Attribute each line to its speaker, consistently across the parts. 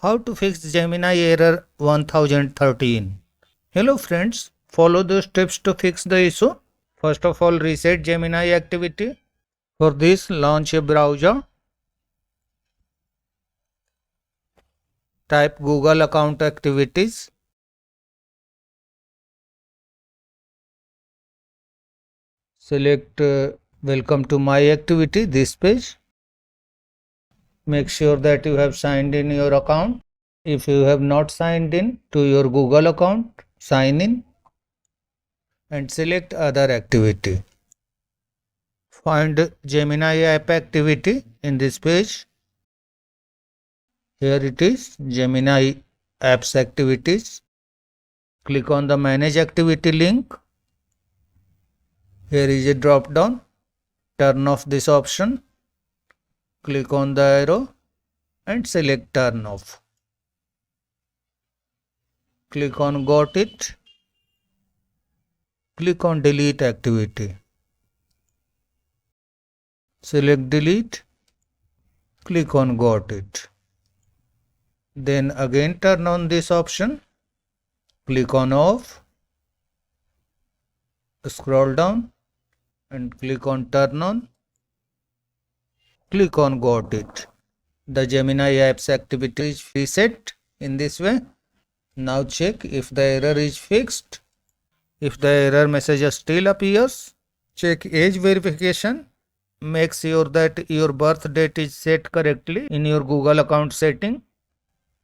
Speaker 1: How to fix Gemini error 1013. Hello friends, follow the steps to fix the issue. First of all, reset Gemini activity. For this, launch a browser. Type Google account activities. Select Welcome to my activity, this page. Make sure that you have signed in your account. If you have not signed in to your Google account, sign in and select other activity. Find Gemini app activity in this page. Here it is, Gemini apps activities. Click on the manage activity link. Here is a drop down. Turn off this option. Click on the arrow and select turn off. Click on got it. Click on delete activity. Select delete. Click on got it. Then again turn on this option. Click on off. Scroll down and click on turn on. Click on got it. The Gemini apps activity is reset in this way. Now check if the error is fixed. If the error message still appears, check age verification. Make sure that your birth date is set correctly in your Google account setting.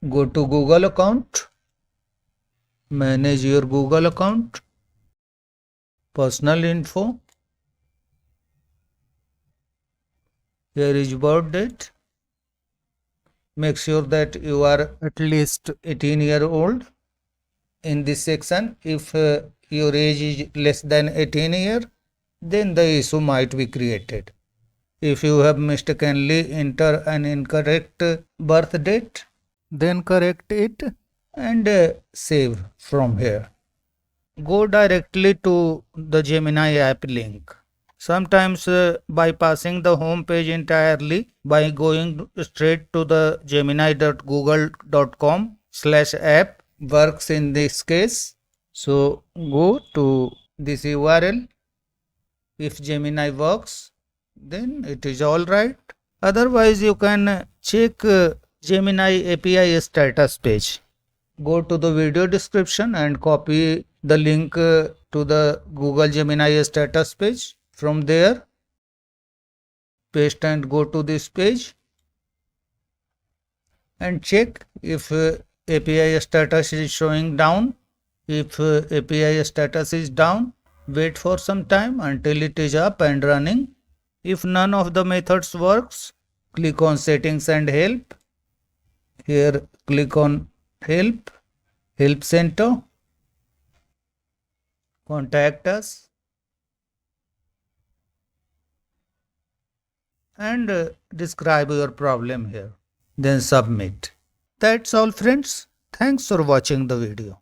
Speaker 1: Go to Google account. Manage your Google account. Personal info. Here is birth date. Make sure that you are at least 18-year-old. In this section, if your age is less than 18 years, then the issue might be created. If you have mistakenly entered an incorrect birth date, then correct it and save from here. Go directly to the Gemini app link. Sometimes bypassing the home page entirely by going straight to the gemini.google.com/app works in this case. So go to this URL. If Gemini works, then it is alright. Otherwise, you can check Gemini API status page. Go to the video description and copy the link to the Google Gemini status page. From there, paste and go to this page and check if API status is showing down. If API status is down, wait for some time until it is up and running. If none of the methods works, click on settings and help. Here click on help center, contact us and describe your problem here. Then submit. That's all friends. Thanks for watching the video.